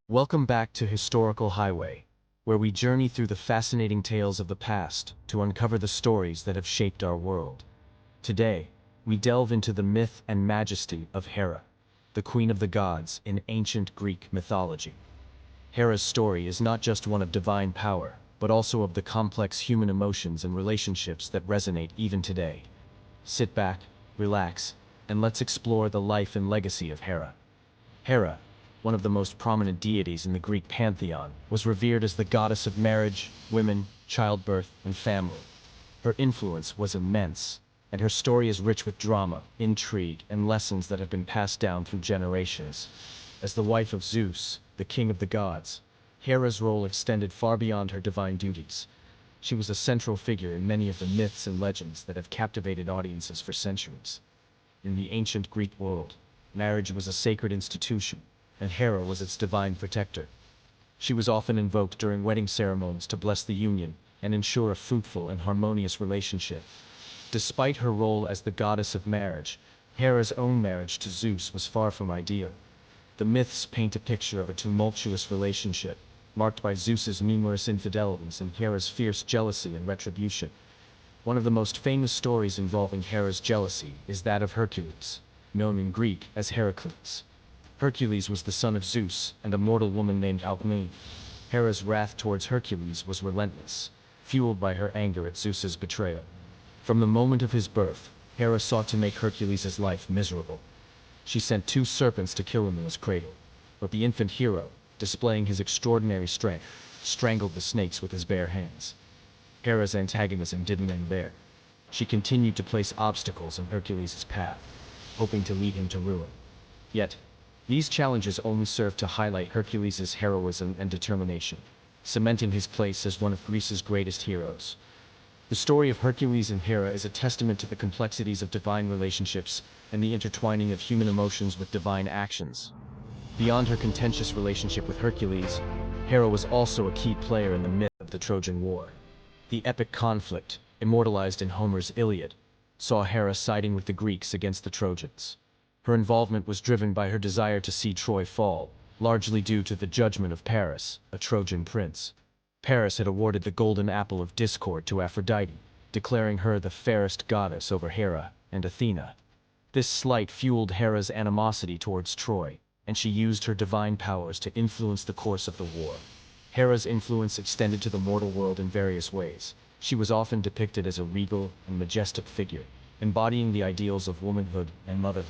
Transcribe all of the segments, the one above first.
Welcome back to Historical Highway, where we journey through the fascinating tales of the past to uncover the stories that have shaped our world. Today, we delve into the myth and majesty of Hera, the queen of the gods in ancient Greek mythology. Hera's story is not just one of divine power, but also of the complex human emotions and relationships that resonate even today. Sit back, relax, and let's explore the life and legacy of Hera. Hera, one of the most prominent deities in the Greek pantheon, was revered as the goddess of marriage, women, childbirth, and family. Her influence was immense, and her story is rich with drama, intrigue, and lessons that have been passed down through generations. As the wife of Zeus, the king of the gods, Hera's role extended far beyond her divine duties. She was a central figure in many of the myths and legends that have captivated audiences for centuries. In the ancient Greek world, marriage was a sacred institution, and Hera was its divine protector. She was often invoked during wedding ceremonies to bless the union and ensure a fruitful and harmonious relationship. Despite her role as the goddess of marriage, Hera's own marriage to Zeus was far from ideal. The myths paint a picture of a tumultuous relationship, marked by Zeus's numerous infidelities and Hera's fierce jealousy and retribution. One of the most famous stories involving Hera's jealousy is that of Hercules, known in Greek as Heracles. Hercules was the son of Zeus and a mortal woman named Alcmene. Hera's wrath towards Hercules was relentless, fueled by her anger at Zeus's betrayal. From the moment of his birth, Hera sought to make Hercules' life miserable. She sent 2 serpents to kill him in his cradle, but the infant hero, displaying his extraordinary strength, strangled the snakes with his bare hands. Hera's antagonism didn't end there. She continued to place obstacles in Hercules' path, hoping to lead him to ruin. Yet, these challenges only served to highlight Hercules' heroism and determination, cementing his place as one of Greece's greatest heroes. The story of Hercules and Hera is a testament to the complexities of divine relationships and the intertwining of human emotions with divine actions. Beyond her contentious relationship with Hercules, Hera was also a key player in the myth of the Trojan War. The epic conflict, immortalized in Homer's Iliad, saw Hera siding with the Greeks against the Trojans. Her involvement was driven by her desire to see Troy fall, largely due to the judgment of Paris, a Trojan prince. Paris had awarded the golden apple of discord to Aphrodite, declaring her the fairest goddess over Hera and Athena. This slight fueled Hera's animosity towards Troy, and she used her divine powers to influence the course of the war. Hera's influence extended to the mortal world in various ways. She was often depicted as a regal and majestic figure, embodying the ideals of womanhood and motherhood.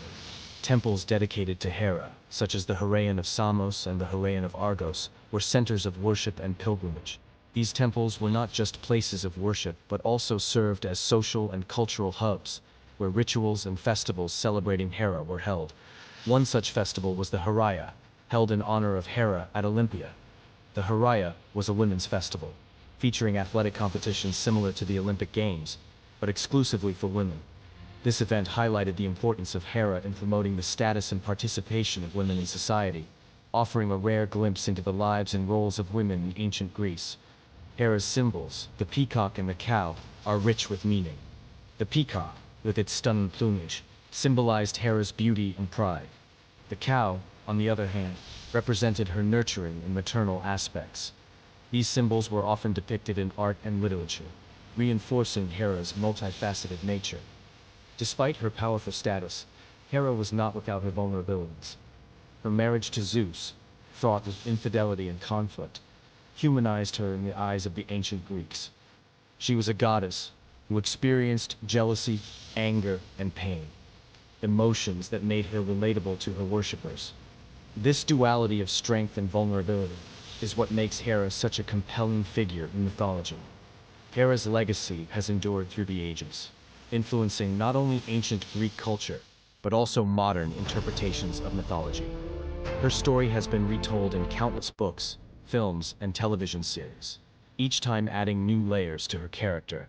Temples dedicated to Hera, such as the Heraion of Samos and the Heraion of Argos, were centers of worship and pilgrimage. These temples were not just places of worship but also served as social and cultural hubs, where rituals and festivals celebrating Hera were held. One such festival was the Heraia, held in honor of Hera at Olympia. The Heraia was a women's festival, featuring athletic competitions similar to the Olympic Games, but exclusively for women. This event highlighted the importance of Hera in promoting the status and participation of women in society, offering a rare glimpse into the lives and roles of women in ancient Greece. Hera's symbols, the peacock and the cow, are rich with meaning. The peacock, with its stunning plumage, symbolized Hera's beauty and pride. The cow, on the other hand, represented her nurturing and maternal aspects. These symbols were often depicted in art and literature, reinforcing Hera's multifaceted nature. Despite her powerful status, Hera was not without her vulnerabilities. Her marriage to Zeus, fraught with infidelity and conflict, humanized her in the eyes of the ancient Greeks. She was a goddess who experienced jealousy, anger, and pain, emotions that made her relatable to her worshippers. This duality of strength and vulnerability is what makes Hera such a compelling figure in mythology. Hera's legacy has endured through the ages, influencing not only ancient Greek culture, but also modern interpretations of mythology. Her story has been retold in countless books, films, and television series, each time adding new layers to her character.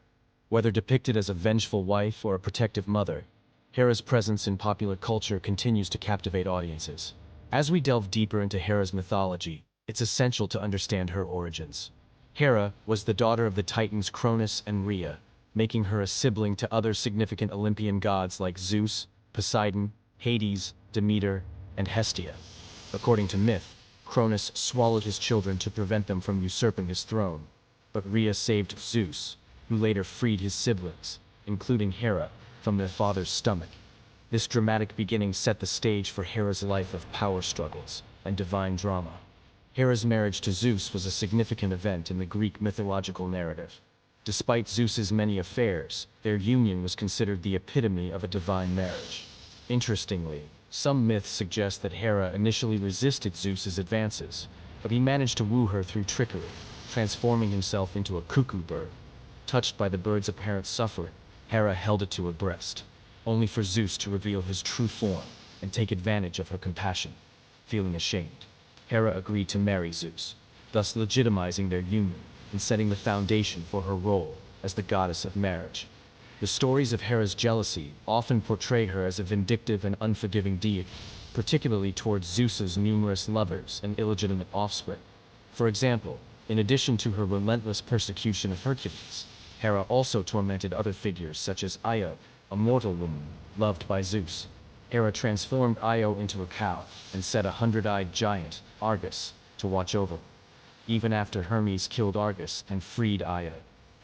Whether depicted as a vengeful wife or a protective mother, Hera's presence in popular culture continues to captivate audiences. As we delve deeper into Hera's mythology, it's essential to understand her origins. Hera was the daughter of the Titans Cronus and Rhea, making her a sibling to other significant Olympian gods like Zeus, Poseidon, Hades, Demeter, and Hestia. According to myth, Cronus swallowed his children to prevent them from usurping his throne, but Rhea saved Zeus, who later freed his siblings, including Hera, from their father's stomach. This dramatic beginning set the stage for Hera's life of power struggles and divine drama. Hera's marriage to Zeus was a significant event in the Greek mythological narrative. Despite Zeus's many affairs, their union was considered the epitome of a divine marriage. Interestingly, some myths suggest that Hera initially resisted Zeus's advances, but he managed to woo her through trickery, transforming himself into a cuckoo bird. Touched by the bird's apparent suffering, Hera held it to her breast, only for Zeus to reveal his true form and take advantage of her compassion. Feeling ashamed, Hera agreed to marry Zeus, thus legitimizing their union and setting the foundation for her role as the goddess of marriage. The stories of Hera's jealousy often portray her as a vindictive and unforgiving deity, particularly towards Zeus's numerous lovers and illegitimate offspring. For example, in addition to her relentless persecution of Hercules, Hera also tormented other figures such as Io, a mortal woman loved by Zeus. Hera transformed Io into a cow and set a 100-eyed giant, Argus, to watch over her. Even after Hermes killed Argus and freed Io,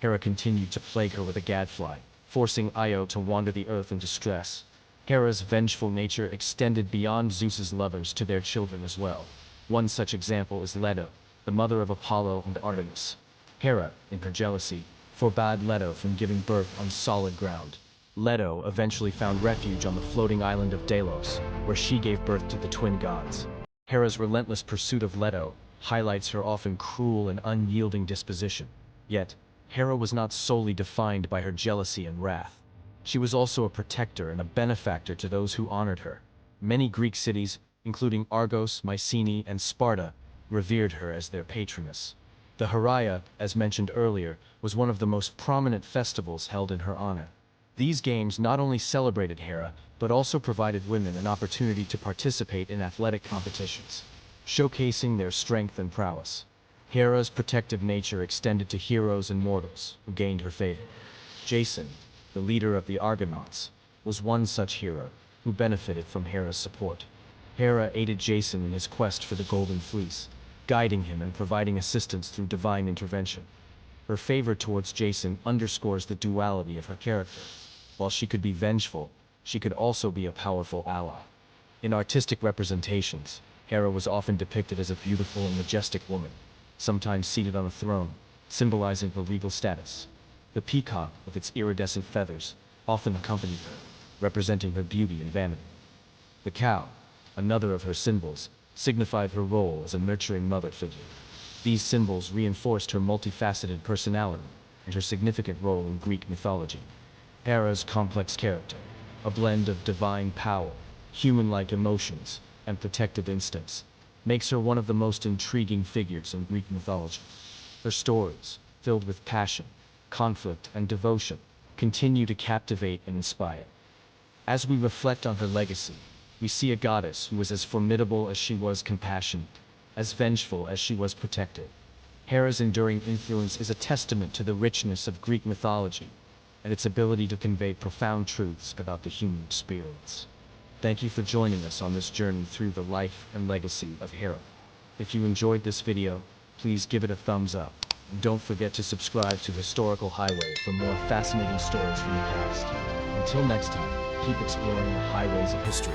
Hera continued to plague her with a gadfly, forcing Io to wander the earth in distress. Hera's vengeful nature extended beyond Zeus's lovers to their children as well. One such example is Leto, the mother of Apollo and Artemis. Hera, in her jealousy, forbade Leto from giving birth on solid ground. Leto eventually found refuge on the floating island of Delos, where she gave birth to the twin gods. Hera's relentless pursuit of Leto highlights her often cruel and unyielding disposition. Yet, Hera was not solely defined by her jealousy and wrath. She was also a protector and a benefactor to those who honored her. Many Greek cities, including Argos, Mycenae, and Sparta, revered her as their patroness. The Heraia, as mentioned earlier, was one of the most prominent festivals held in her honor. These games not only celebrated Hera, but also provided women an opportunity to participate in athletic competitions, showcasing their strength and prowess. Hera's protective nature extended to heroes and mortals who gained her favor. Jason, the leader of the Argonauts, was one such hero who benefited from Hera's support. Hera aided Jason in his quest for the Golden Fleece, guiding him and providing assistance through divine intervention. Her favor towards Jason underscores the duality of her character. While she could be vengeful, she could also be a powerful ally. In artistic representations, Hera was often depicted as a beautiful and majestic woman, sometimes seated on a throne, symbolizing her regal status. The peacock, with its iridescent feathers, often accompanied her, representing her beauty and vanity. The cow, another of her symbols, signified her role as a nurturing mother figure. These symbols reinforced her multifaceted personality and her significant role in Greek mythology. Hera's complex character, a blend of divine power, human-like emotions, and protective instincts, makes her one of the most intriguing figures in Greek mythology. Her stories, filled with passion, conflict, and devotion, continue to captivate and inspire. As we reflect on her legacy, we see a goddess who was as formidable as she was compassionate, as vengeful as she was protective. Hera's enduring influence is a testament to the richness of Greek mythology and its ability to convey profound truths about the human experience. Thank you for joining us on this journey through the life and legacy of Hera. If you enjoyed this video, please give it a thumbs up. And don't forget to subscribe to Historical Highway for more fascinating stories from the past. Until next time, keep exploring the highways of history.